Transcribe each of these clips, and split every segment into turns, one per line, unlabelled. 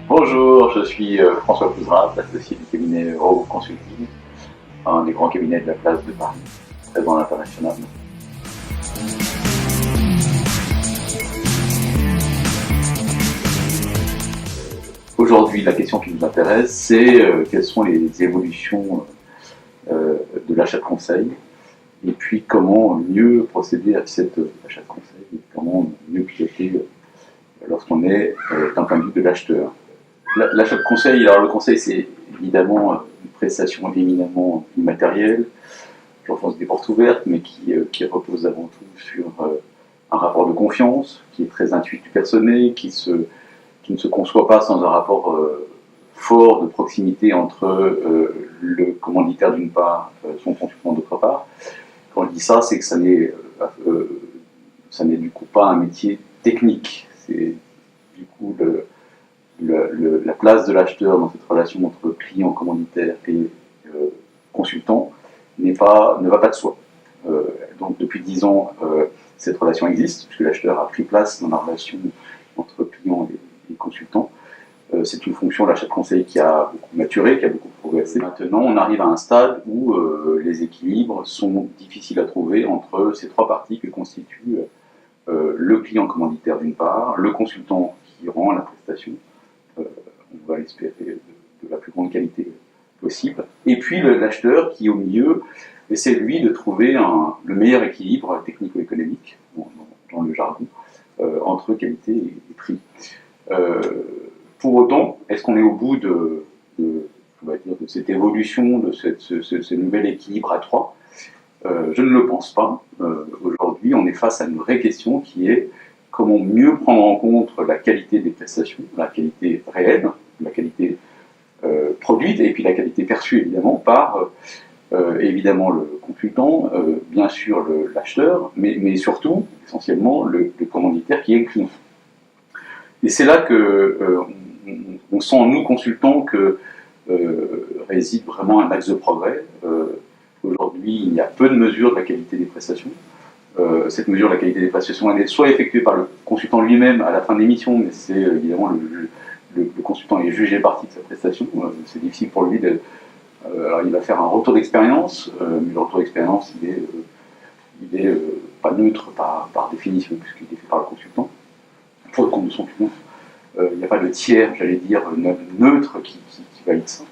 Bonjour, je suis François Pouzrat, associé du cabinet Rowe Consulting, un des grands cabinets de la place de Paris, présent à l'international. Aujourd'hui, la question qui nous intéresse, c'est quelles sont les évolutions de l'achat de conseil, et puis comment mieux procéder à cet achat de conseil, et comment mieux piloter lorsqu'on est d'un point de vue de l'acheteur. L'achat de conseil, alors le conseil c'est évidemment une prestation éminemment immatérielle, j'enfonce des portes ouvertes, mais qui repose avant tout sur un rapport de confiance, qui est très intuitif personné, qui ne se conçoit pas sans un rapport fort de proximité entre le commanditaire d'une part, son consultant d'autre part. Quand je dis ça, c'est que ça n'est du coup pas un métier technique, c'est du coup la place de l'acheteur dans cette relation entre client commanditaire et consultant ne va pas de soi. Donc depuis 10 ans, cette relation existe, puisque l'acheteur a pris place dans la relation entre client et consultant. C'est une fonction, l'achat de conseil, qui a beaucoup maturé, qui a beaucoup progressé. Maintenant, on arrive à un stade où les équilibres sont difficiles à trouver entre ces trois parties que constituent le client commanditaire d'une part, le consultant qui rend la prestation, on va l'espérer de la plus grande qualité possible, et puis l'acheteur qui, au milieu, essaie lui de trouver le meilleur équilibre technico-économique, dans le jargon, entre qualité et prix. Pour autant, est-ce qu'on est au bout on va dire, de cette évolution, de ce nouvel équilibre à trois? Je ne le pense pas. Aujourd'hui, on est face à une vraie question qui est comment mieux prendre en compte la qualité des prestations, la qualité réelle, la qualité produite, et puis la qualité perçue évidemment par évidemment le consultant, bien sûr l'acheteur, mais surtout, essentiellement, le commanditaire qui est le client. Et c'est là que on sent, nous, consultants, que réside vraiment un axe de progrès. Aujourd'hui, il y a peu de mesures de la qualité des prestations. Cette mesure de la qualité des prestations, elle est soit effectuée par le consultant lui-même à la fin de l'émission, mais c'est évidemment le consultant est jugé partie de sa prestation. C'est difficile pour lui de... alors il va faire un retour d'expérience, mais le retour d'expérience, il est pas neutre par définition, puisqu'il est fait par le consultant, pour le compte de son client. Il n'y a pas de tiers, j'allais dire, neutre qui valide ça.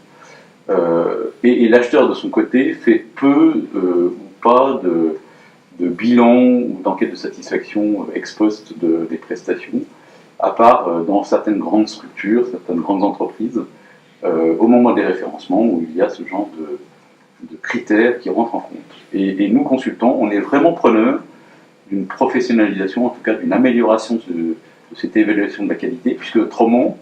Et l'acheteur, de son côté, fait peu ou pas de bilan ou d'enquête de satisfaction ex post des prestations, à part dans certaines grandes structures, certaines grandes entreprises, au moment des référencements, où il y a ce genre de critères qui rentrent en compte. Et nous, consultants, on est vraiment preneurs d'une professionnalisation, en tout cas d'une amélioration de cette évaluation de la qualité, puisque autrement,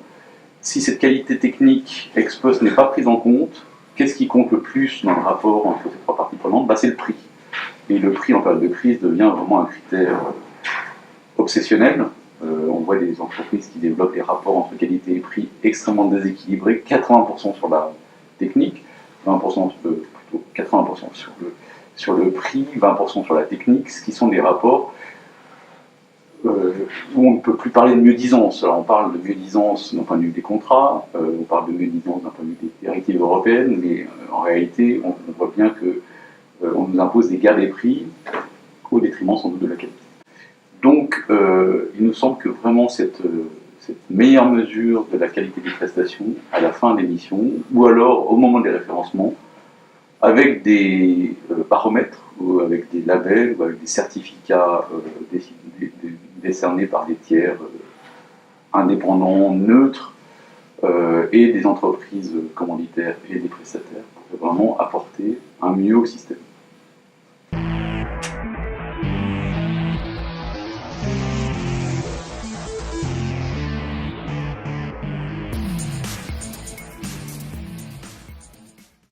si cette qualité technique ex post n'est pas prise en compte, qu'est-ce qui compte le plus dans le rapport entre ces trois parties prenantes? C'est le prix. Et le prix en période de crise devient vraiment un critère obsessionnel. On voit des entreprises qui développent des rapports entre qualité et prix extrêmement déséquilibrés, 80% sur la technique, 20%, plutôt 80% sur le prix, 20% sur la technique, ce qui sont des rapports où on ne peut plus parler de mieux-disance. Alors on parle de mieux-disance d'un point de vue des contrats, on parle de mieux-disance d'un point de vue des directives européennes, mais en réalité, on voit bien qu'on nous impose des gains des prix au détriment sans doute de la qualité. Donc, il nous semble que vraiment cette meilleure mesure de la qualité des prestations à la fin des missions, ou alors au moment des référencements, avec des baromètres, ou avec des labels, ou avec des certificats décernés par des tiers indépendants, neutres, et des entreprises commanditaires et des prestataires, pour vraiment apporter un mieux au système.